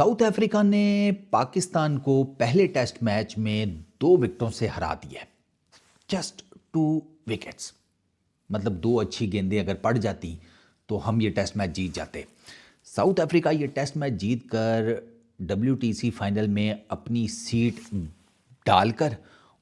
South Africa ने पाकिस्तान को पहले टेस्ट मैच में 2 विकेटों से हरा दिया। जस्ट 2 विकेट्स, मतलब 2 अच्छी गेंदें अगर पड़ जाती तो हम ये टेस्ट मैच जीत जाते। साउथ अफ्रीका ये टेस्ट मैच जीत कर WTC फाइनल में अपनी सीट डालकर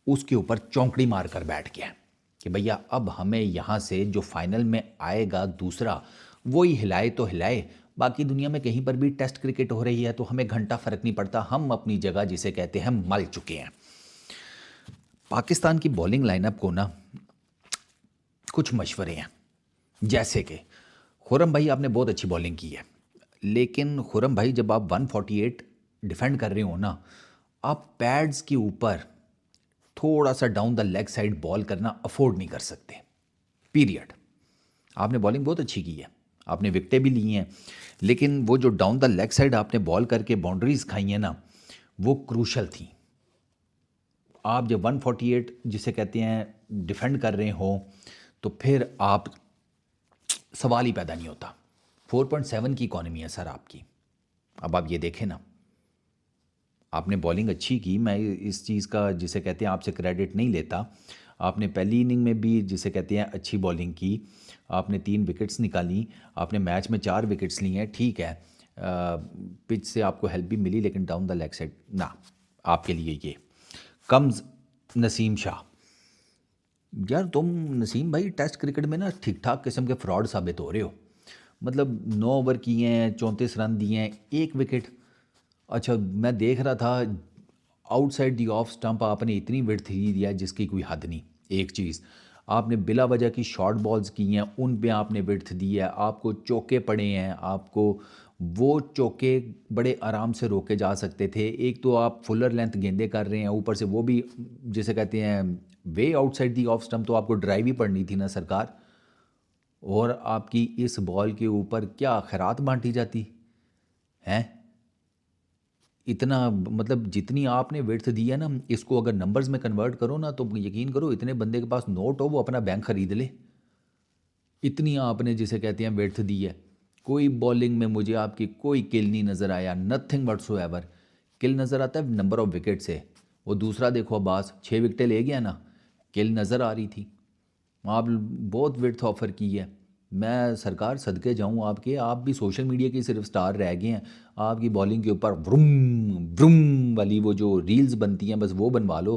उसके ऊपर चौंकड़ी मारकर बैठ गया कि भैया अब हमें यहाँ से जो फाइनल में आएगा दूसरा वही हिलाए तो हिलाए, बाकी दुनिया में कहीं पर भी टेस्ट क्रिकेट हो रही है तो हमें घंटा फर्क नहीं पड़ता, हम अपनी जगह जिसे कहते हैं मल चुके हैं। पाकिस्तान की बॉलिंग लाइनअप को ना कुछ मशवरे हैं, जैसे कि खुरम भाई आपने बहुत अच्छी बॉलिंग की है, लेकिन खुरम भाई जब आप 148 डिफेंड कर रहे हो ना, आप पैड्स के ऊपर थोड़ा सा down the leg side ball करना अफोर्ड नहीं कर सकते, पीरियड। आपने बॉलिंग बहुत अच्छी की है, आपने विकेटें भी ली हैं, लेकिन वो जो डाउन द लेग साइड आपने बॉल करके बाउंड्रीज खाई हैं ना, वो क्रूशल थी। आप जब 148 जिसे कहते हैं डिफेंड कर रहे हो तो फिर आप सवाल ही पैदा नहीं होता। 4.7 की इकॉनमी है सर आपकी। अब आप ये देखें ना, आपने बॉलिंग अच्छी की, मैं इस चीज़ का जिसे कहते हैं आपसे क्रेडिट नहीं लेता। आपने पहली इनिंग में भी जिसे कहते हैं अच्छी बॉलिंग की, आपने 3 विकेट्स निकाली, आपने मैच में 4 विकेट्स ली हैं, ठीक है। पिच से आपको हेल्प भी मिली, लेकिन डाउन द लेग साइड ना, आपके लिए ये कम्स नसीम शाह। यार तुम नसीम भाई टेस्ट क्रिकेट में ना ठीक ठाक किस्म के फ्रॉड साबित हो रहे हो। मतलब 9 ओवर किए हैं, 34 रन दिए हैं, 1 विकेट। अच्छा, मैं देख रहा था आउटसाइड दी ऑफ स्टंप आपने इतनी विड्थ ही दिया जिसकी कोई हद नहीं। एक चीज़, आपने बिला वजह की शॉर्ट बॉल्स की हैं, उन पे आपने विड्थ दी है, आपको चौके पड़े हैं, आपको वो चौके बड़े आराम से रोके जा सकते थे। एक तो आप फुलर लेंथ गेंदे कर रहे हैं, ऊपर से वो भी जिसे कहते हैं वे आउटसाइड दी ऑफ स्टंप, तो आपको ड्राइव ही पड़नी थी ना सरकार। और आपकी इस बॉल के ऊपर क्या खैरात बांटी जाती हैं? इतना मतलब जितनी आपने विड्थ दी है ना, इसको अगर नंबर्स में कन्वर्ट करो ना तो यकीन करो इतने बंदे के पास नोट हो वो अपना बैंक खरीद ले। इतनी आपने जिसे कहते हैं विड्थ दी है। कोई बॉलिंग में मुझे आपकी कोई किल नहीं नज़र आया, नथिंग वट्सोएवर। किल नज़र आता है नंबर ऑफ विकेट से। वो दूसरा देखो अब्बास 6 विकेटें ले गया ना, किल नज़र आ रही थी। आप बहुत विड्थ ऑफर की है। मैं सरकार सदके जाऊं आपके, आप भी सोशल मीडिया की सिर्फ स्टार रह गए हैं। आपकी बॉलिंग के ऊपर व्रुम व्रुम वाली वो जो रील्स बनती हैं बस वो बनवा लो,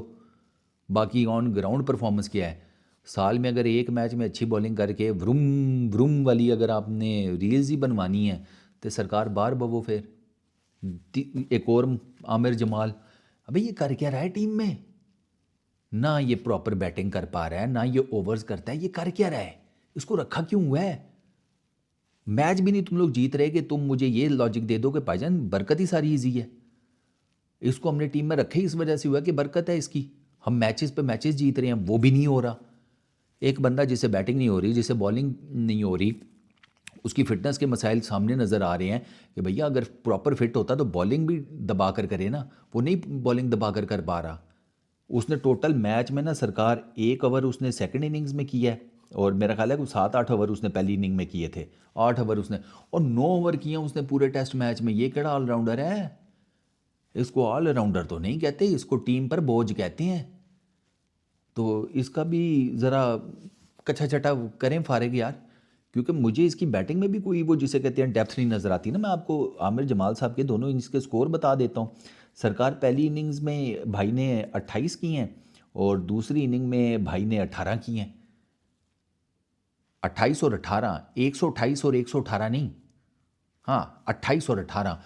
बाकी ऑन ग्राउंड परफॉर्मेंस क्या है? साल में अगर एक मैच में अच्छी बॉलिंग करके व्रुम व्रुम वाली अगर आपने रील्स ही बनवानी है तो सरकार बाहर बवो फिर। एक और आमिर जमाल, अबे ये कर क्या रहा है टीम में? ना ये प्रॉपर बैटिंग कर पा रहा है, ना ये ओवर्स करता है, ये कर क्या रहा है? इसको रखा क्यों हुआ है? मैच भी नहीं तुम लोग जीत रहे कि तुम मुझे ये लॉजिक दे दो कि भाईजान बरकत ही सारी इजी है। इसको हमने टीम में रखे ही इस वजह से हुआ कि बरकत है इसकी, हम मैचेस पे मैचेस जीत रहे हैं, वो भी नहीं हो रहा। एक बंदा जिसे बैटिंग नहीं हो रही, जिसे बॉलिंग नहीं हो रही, उसकी फिटनेस के मसाइल सामने नज़र आ रहे हैं कि भैया अगर प्रॉपर फिट होता तो बॉलिंग भी दबा कर करे ना, वो नहीं बॉलिंग दबा कर पा रहा। उसने टोटल मैच में ना सरकार 1 ओवर उसने सेकंड इनिंग्स में किया है, और मेरा ख्याल है कि 7-8 ओवर उसने पहली इनिंग में किए थे, 8 ओवर उसने, और 9 ओवर किए उसने पूरे टेस्ट मैच में। ये केड़ा ऑलराउंडर है? इसको ऑलराउंडर तो नहीं कहते, इसको टीम पर बोझ कहते हैं। तो इसका भी ज़रा कच्चा चटा करें फारिग यार, क्योंकि मुझे इसकी बैटिंग में भी कोई वो जिसे कहते हैं डेप्थ नहीं नज़र आती ना। मैं आपको आमिर जमाल साहब के दोनों इनिंग्स के स्कोर बता देता हूँ। सरकार पहली इनिंग्स में भाई ने 28 की हैं, और दूसरी इनिंग में भाई ने 18 की हैं। 28 और 18, 128 और 118 नहीं, हाँ 28 और 18।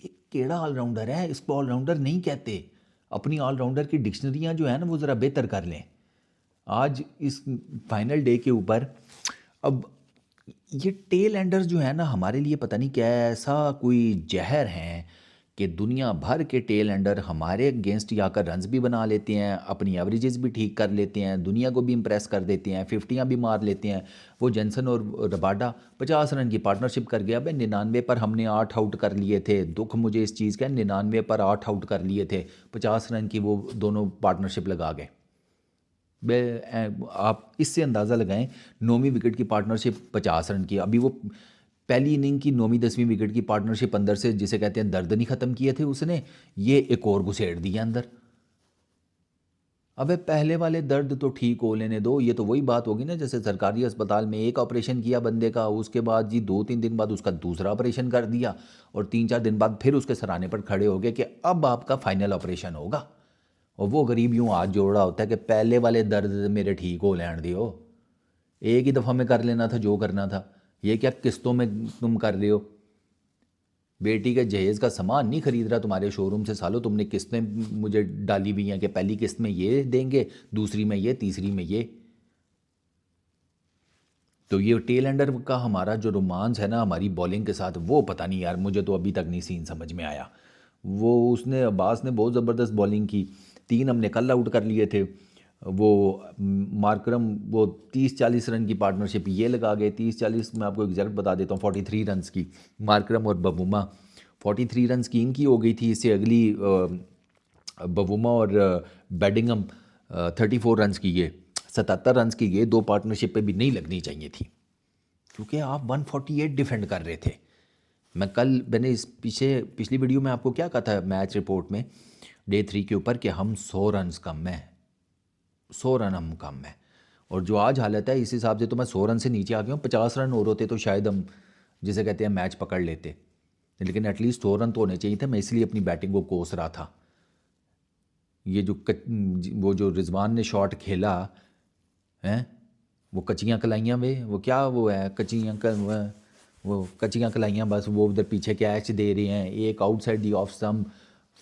ये केड़ा ऑलराउंडर है? इसको ऑलराउंडर नहीं कहते। अपनी ऑलराउंडर की डिक्शनरियाँ जो है ना वो ज़रा बेहतर कर लें। आज इस फाइनल डे के ऊपर, अब ये टेल एंडर्स जो है ना हमारे लिए पता नहीं कैसा कोई जहर हैं कि दुनिया भर के टेल एंडर हमारे अगेंस्ट आकर रन्स भी बना लेते हैं, अपनी एवरेजेस भी ठीक कर लेते हैं, दुनिया को भी इम्प्रेस कर देते हैं, 50याँ भी मार लेते हैं। वो जेंसन और रबाडा 50 रन की पार्टनरशिप कर गया। भाई 99 पर हमने 8 आउट कर लिए थे, दुख मुझे इस चीज़ का, 99 पर 8 आउट कर लिए थे, 50 रन की वो दोनों पार्टनरशिप लगा गए। आप इससे अंदाज़ा लगाएं, 9वीं विकेट की पार्टनरशिप 50 रन की। अभी वो पहली इनिंग की 9वीं 10वीं विकेट की पार्टनरशिप अंदर से जिसे कहते हैं दर्द नहीं ख़त्म किए थे उसने, ये एक और घुसेड़ दिया अंदर। अबे पहले वाले दर्द तो ठीक हो लेने दो। ये तो वही बात होगी ना, जैसे सरकारी अस्पताल में एक ऑपरेशन किया बंदे का, उसके बाद जी 2-3 दिन बाद उसका दूसरा ऑपरेशन कर दिया, और 3-4 दिन बाद फिर उसके सराहने पर खड़े हो गए कि अब आपका फाइनल ऑपरेशन होगा। और वो गरीब यूँ हाथ जोड़ रहा होता है कि पहले वाले दर्द मेरे ठीक हो लेने दियो, एक ही दफ़ा में कर लेना था जो करना था। ये क्या किस्तों में तुम कर रहे हो? बेटी के जहेज़ का सामान नहीं खरीद रहा तुम्हारे शोरूम से सालो, तुमने किस्तें मुझे डाली हुई हैं कि पहली किस्त में ये देंगे, दूसरी में ये, तीसरी में ये। तो ये टेल एंडर का हमारा जो रोमांस है ना हमारी बॉलिंग के साथ, वो पता नहीं यार, मुझे तो अभी तक नहीं सीन समझ में आया। वो उसने अब्बास ने बहुत ज़बरदस्त बॉलिंग की, 3 हमने कल आउट कर लिए थे। वो मार्करम वो 30-40 रन की पार्टनरशिप ये लगा गए, 30-40 मैं आपको एग्जैक्ट बता देता हूँ, 43 रन्स की मार्करम और बबूमा, 43 रन्स की इनकी हो गई थी। इससे अगली बबूमा और बेडिंगम 34 रन्स की, ये 77 रन्स की, ये दो पार्टनरशिप पे भी नहीं लगनी चाहिए थी, क्योंकि आप 148 डिफेंड कर रहे थे। मैंने इस पिछली वीडियो में आपको क्या कहा था मैच रिपोर्ट में डे 3 के ऊपर, कि हम 100 रन्स कम है, 100 रन हम कम है। और जो आज हालत है इस हिसाब से तो मैं 100 रन से नीचे आ गया हूँ। 50 रन और होते तो शायद हम जिसे कहते हैं मैच पकड़ लेते, लेकिन एटलीस्ट 100 रन तो होने चाहिए थे। मैं इसलिए अपनी बैटिंग को कोस रहा था। ये वो जो रिजवान ने शॉट खेला है, वो कच्चियाँ कलाइयाँ वे, वो क्या वो है वो कच्चियाँ कलाइयाँ, बस वो उधर पीछे कैच दे रहे हैं, एक outside the off stump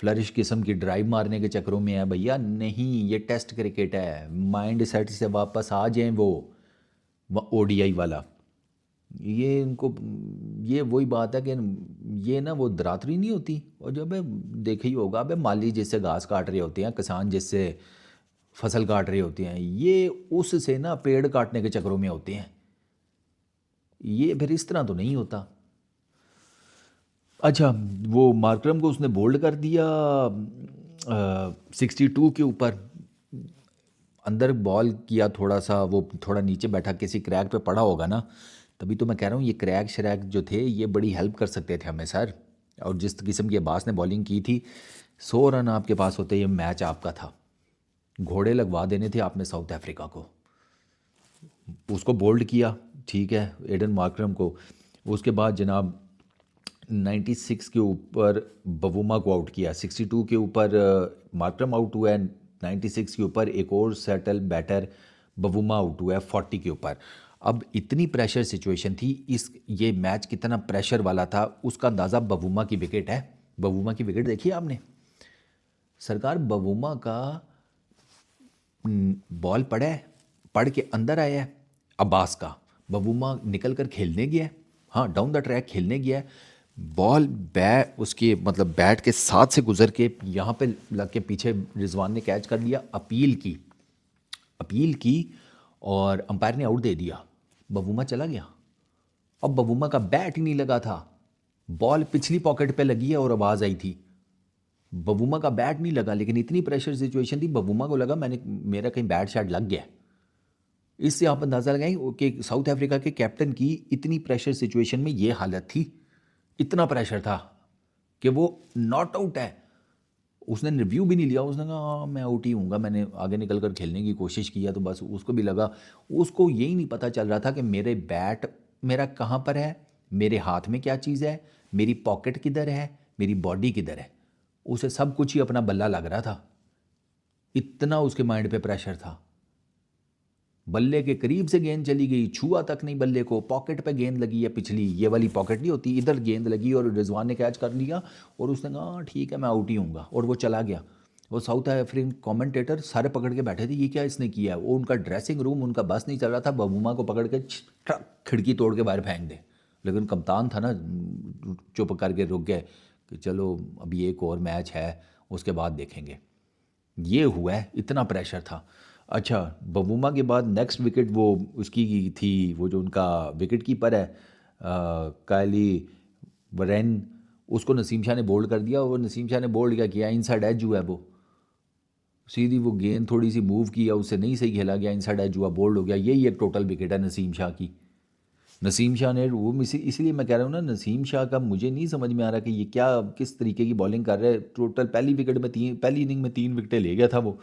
flourish किस्म की ड्राइव मारने के चक्करों में है। भैया नहीं, ये टेस्ट क्रिकेट है, माइंड सेट से वापस आ जाएं। वो ओडीआई वाला, ये इनको, ये वही बात है कि ये ना वो दरातरी नहीं होती। और जब देखा ही होगा, अबे माली जिससे घास काट रहे होते हैं, किसान जिससे फसल काट रहे होते हैं, ये उससे ना पेड़ काटने के चक्करों में होते हैं। ये फिर इस तरह तो नहीं होता। अच्छा, वो मार्करम को उसने बोल्ड कर दिया 62 के ऊपर, अंदर बॉल किया थोड़ा सा, वो थोड़ा नीचे बैठा, किसी क्रैक पे पड़ा होगा ना, तभी तो मैं कह रहा हूँ ये क्रैक शरैक जो थे ये बड़ी हेल्प कर सकते थे हमें सर। और जिस किस्म की अब्बास ने बॉलिंग की थी, 100 रन आपके पास होते, ये मैच आपका था। घोड़े लगवा देने थे आपने साउथ अफ्रीका को। उसको बोल्ड किया, ठीक है, एडन मार्करम को। उसके बाद जनाब 96 के ऊपर बवुमा को आउट किया, 62 के ऊपर मार्करम आउट हुआ है, 96 के ऊपर एक और सेटल बैटर बवुमा आउट हुआ है 40 के ऊपर। अब इतनी प्रेशर सिचुएशन थी, ये मैच कितना प्रेशर वाला था उसका अंदाज़ा बवुमा की विकेट है। बवुमा की विकेट देखी आपने सरकार? बवुमा का बॉल पड़ा है, पड़ के अंदर आया है अब्बास का, बवुमा निकल कर खेलने गया है, हाँ डाउन द ट्रैक खेलने गया है, बॉल उसके मतलब बैट के साथ से गुजर के यहाँ पे लग के पीछे रिजवान ने कैच कर लिया, अपील की और अंपायर ने आउट दे दिया, बवुमा चला गया। अब बवुमा का बैट ही नहीं लगा था, बॉल पिछली पॉकेट पे लगी है और आवाज़ आई थी, बवुमा का बैट नहीं लगा, लेकिन इतनी प्रेशर सिचुएशन थी, बवुमा को लगा मेरा कहीं बैट शैट लग गया। इससे आप अंदाज़ा लगाएं कि साउथ अफ्रीका के कैप्टन की इतनी प्रेशर सिचुएशन में ये हालत थी, इतना प्रेशर था कि वो नॉट आउट है। उसने रिव्यू भी नहीं लिया, उसने कहा हाँ मैं आउट ही हूँगा, मैंने आगे निकल कर खेलने की कोशिश किया। तो बस उसको भी लगा, उसको यही नहीं पता चल रहा था कि मेरे बैट मेरा कहाँ पर है, मेरे हाथ में क्या चीज़ है, मेरी पॉकेट किधर है, मेरी बॉडी किधर है। उसे सब कुछ ही अपना बल्ला लग रहा था, इतना उसके माइंड पे प्रेशर था। बल्ले के करीब से गेंद चली गई, छुआ तक नहीं बल्ले को, पॉकेट पे गेंद लगी है, पिछली ये वाली पॉकेट नहीं होती, इधर गेंद लगी और रिजवान ने कैच कर लिया और उसने कहा "हाँ, ठीक है मैं आउट ही हूँगा", और वो चला गया। वो साउथ अफ्रीकन कमेंटेटर सारे पकड़ के बैठे थे, ये क्या इसने किया है। वो उनका ड्रेसिंग रूम उनका बस नहीं चल रहा था, बबूमा को पकड़ के खिड़की तोड़ के बाहर फेंक दे। लेकिन कप्तान था ना, चुप करके रुक गए कि चलो अभी एक और मैच है उसके बाद देखेंगे। ये हुआ है, इतना प्रेशर था। अच्छा, बवुमा के बाद नेक्स्ट विकेट वो उसकी थी, वो जो उनका विकेट कीपर है कायली वरेन, उसको नसीम शाह ने बोल्ड कर दिया। और नसीम शाह ने बोल्ड क्या किया, इनसाइड एज हुआ है, वो सीधी वो गेंद थोड़ी सी मूव किया, उससे नहीं सही खेला गया, इनसाइड एज हुआ, बोल्ड हो गया। यही एक टोटल विकेट है नसीम शाह की। नसीम शाह ने वो इसलिए मैं कह रहा हूँ ना, नसीम शाह का मुझे नहीं समझ में आ रहा कि ये क्या किस तरीके की बॉलिंग कर रहा है। टोटल पहली इनिंग में 3 विकेटें ले गया था वो,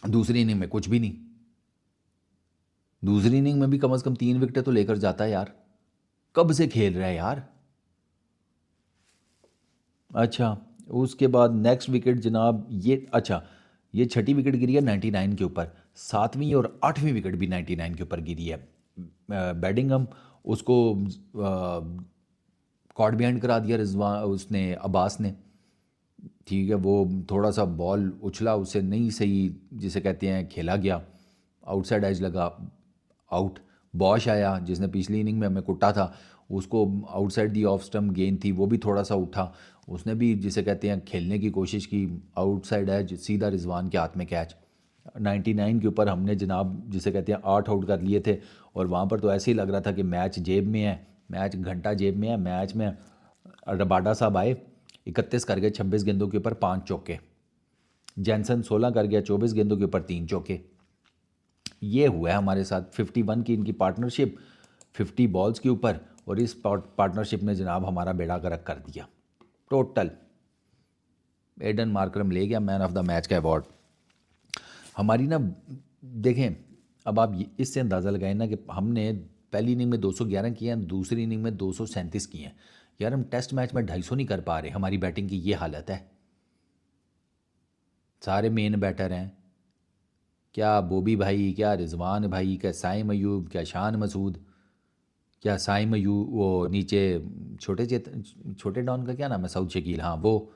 दूसरी इनिंग में कुछ भी नहीं। दूसरी इनिंग में भी कम से कम 3 विकेटें तो लेकर जाता है यार। कब से खेल रहा है यार। अच्छा, उसके बाद नेक्स्ट विकेट जनाब ये, अच्छा ये छठी विकेट गिरी है 99 के ऊपर, सातवीं और आठवीं विकेट भी 99 के ऊपर गिरी है। बैडिंगम उसको कॉट बिहाइंड करा दिया रिजवान, उसने अब्बास ने, ठीक है। वो थोड़ा सा बॉल उछला, उससे नहीं सही जिसे कहते हैं खेला गया, आउटसाइड एज लगा, आउट। बॉश आया जिसने पिछली इनिंग में हमें कुटा था, उसको आउटसाइड दी ऑफ स्टम्प गेंद थी, वो भी थोड़ा सा उठा, उसने भी जिसे कहते हैं खेलने की कोशिश की, आउटसाइड एज, सीधा रिजवान के हाथ में कैच। 99 के ऊपर हमने जनाब जिसे कहते हैं 8 आउट कर लिए थे, और वहाँ पर तो ऐसे ही लग रहा था कि मैच जेब में है, मैच घंटा जेब में है। मैच में रबाडा साहब आए, 31 कर गए 26 गेंदों के ऊपर 5 चौके। जैनसन 16 कर गया 24 गेंदों के ऊपर 3 चौके। ये हुआ है हमारे साथ। 51 की इनकी पार्टनरशिप 50 बॉल्स के ऊपर, और इस पार्टनरशिप ने जनाब हमारा बेड़ा गर्क कर दिया टोटल। एडन मार्करम ले गया मैन ऑफ द मैच का अवार्ड। हमारी ना, देखें अब आप इससे अंदाज़ा लगाएं ना कि हमने पहली इनिंग में 211 किए हैं, दूसरी इनिंग में 237 किए हैं। यार हम टेस्ट मैच में 250 नहीं कर पा रहे, हमारी बैटिंग की ये हालत है। सारे मेन बैटर हैं, क्या बॉबी भाई, क्या रिजवान भाई, क्या साइम अयूब, क्या शान मसूद, क्या साइम अयूब, वो नीचे छोटे डॉन का क्या नाम है, सऊद शकील, हाँ वो,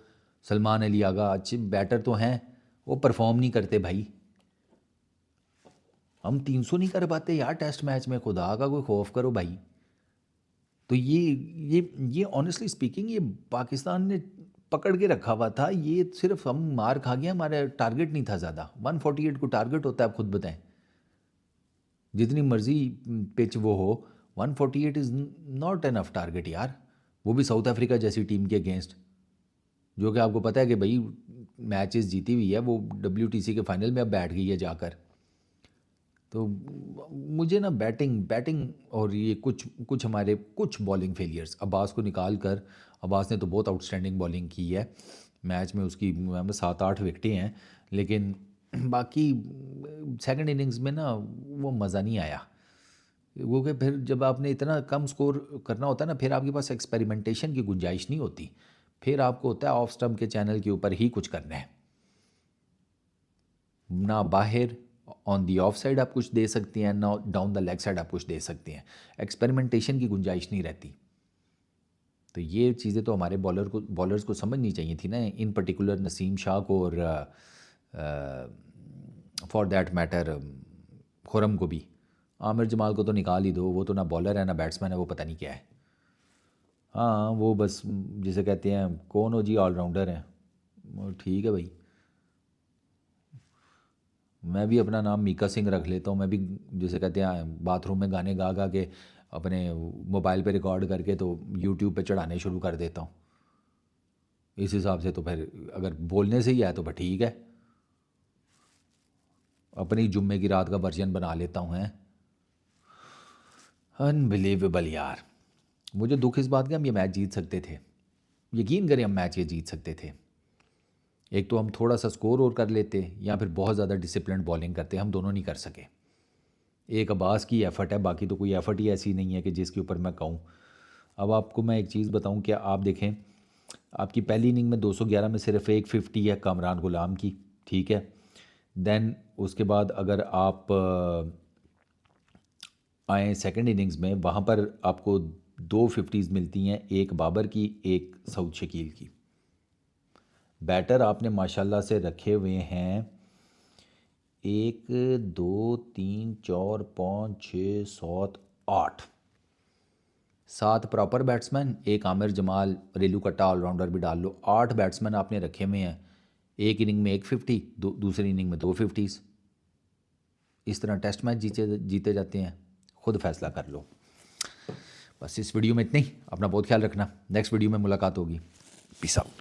सलमान अली आगा, अच्छे बैटर तो हैं, वो परफॉर्म नहीं करते भाई। हम 300 नहीं कर पाते यार टेस्ट मैच में, खुदा का कोई खौफ करो भाई। तो ये ऑनेस्टली स्पीकिंग ये पाकिस्तान ने पकड़ के रखा हुआ था, ये सिर्फ हम मार खा गए, हमारा टारगेट नहीं था ज़्यादा। 148 को टारगेट होता है, आप खुद बताएं, जितनी मर्जी पिच वो हो, 148 इज़ नॉट एनफ टारगेट यार। वो भी साउथ अफ्रीका जैसी टीम के अगेंस्ट, जो कि आपको पता है कि भाई मैचेस जीती हुई है, वो WTC के फाइनल में अब बैठ गई है जाकर। तो मुझे ना बैटिंग बैटिंग और ये कुछ कुछ हमारे कुछ बॉलिंग फेलियर्स, अब्बास को निकाल कर, अब्बास ने तो बहुत आउटस्टैंडिंग बॉलिंग की है मैच में, उसकी 7-8 विकेटें हैं, लेकिन बाकी सेकंड इनिंग्स में ना वो मज़ा नहीं आया। वो कि फिर जब आपने इतना कम स्कोर करना होता है ना, फिर आपके पास एक्सपेरिमेंटेशन की गुंजाइश नहीं होती, फिर आपको होता है ऑफ स्टम्प के चैनल के ऊपर ही कुछ करना है, ना बाहर ऑन दी ऑफ साइड आप कुछ दे सकती हैं, ना डाउन द लेग साइड आप कुछ दे सकती हैं, एक्सपेरिमेंटेशन की गुंजाइश नहीं रहती। तो ये चीज़ें तो हमारे बॉलर्स को समझनी चाहिए थी ना, इन पर्टिकुलर नसीम शाह को, और फॉर दैट मैटर खुरम को भी। आमिर जमाल को तो निकाल ही दो, वो तो ना बॉलर है ना बैट्समैन है, वो पता नहीं क्या है। हाँ वो बस जिसे कहते हैं कौन हो जी, ऑलराउंडर हैं वो, ठीक है भाई। मैं भी अपना नाम मीका सिंह रख लेता हूँ, मैं भी जैसे कहते हैं बाथरूम में गाने गा गा के अपने मोबाइल पे रिकॉर्ड करके तो यूट्यूब पे चढ़ाने शुरू कर देता हूँ। इस हिसाब से तो फिर अगर बोलने से ही है तो फिर ठीक है, अपनी जुम्मे की रात का वर्जन बना लेता हूँ। हैं अनबिलीवेबल यार। मुझे दुख इस बात का, हम ये मैच जीत सकते थे, यकीन करें हम मैच ये जीत सकते थे। एक तो हम थोड़ा सा स्कोर और कर लेते, या फिर बहुत ज़्यादा डिसिप्लिन बॉलिंग करते, हम दोनों नहीं कर सके। एक अब्बास की एफ़र्ट है, बाकी तो कोई एफ़र्ट ही ऐसी नहीं है कि जिसके ऊपर मैं कहूँ। अब आपको मैं एक चीज़ बताऊँ, क्या आप देखें, आपकी पहली इनिंग में 211 में सिर्फ एक 50 है कामरान गुलाम की, ठीक है। देन उसके बाद अगर आप आए सेकंड इनिंग्स में, वहाँ पर आपको 2 50s मिलती हैं, एक बाबर की, एक सऊद शकील की। बैटर आपने माशाल्लाह से रखे हुए हैं 1 2 3 4 5 6 7 8, 7 प्रॉपर बैट्समैन, एक आमिर जमाल रेलू कट्टा ऑलराउंडर भी डाल लो, 8 बैट्समैन आपने रखे हुए हैं। एक इनिंग में एक 50, दूसरी इनिंग में 2 50s। इस तरह टेस्ट मैच जीते जीते जाते हैं, खुद फैसला कर लो। बस इस वीडियो में इतना ही, अपना बहुत ख्याल रखना, नेक्स्ट वीडियो में मुलाकात होगी। Peace out.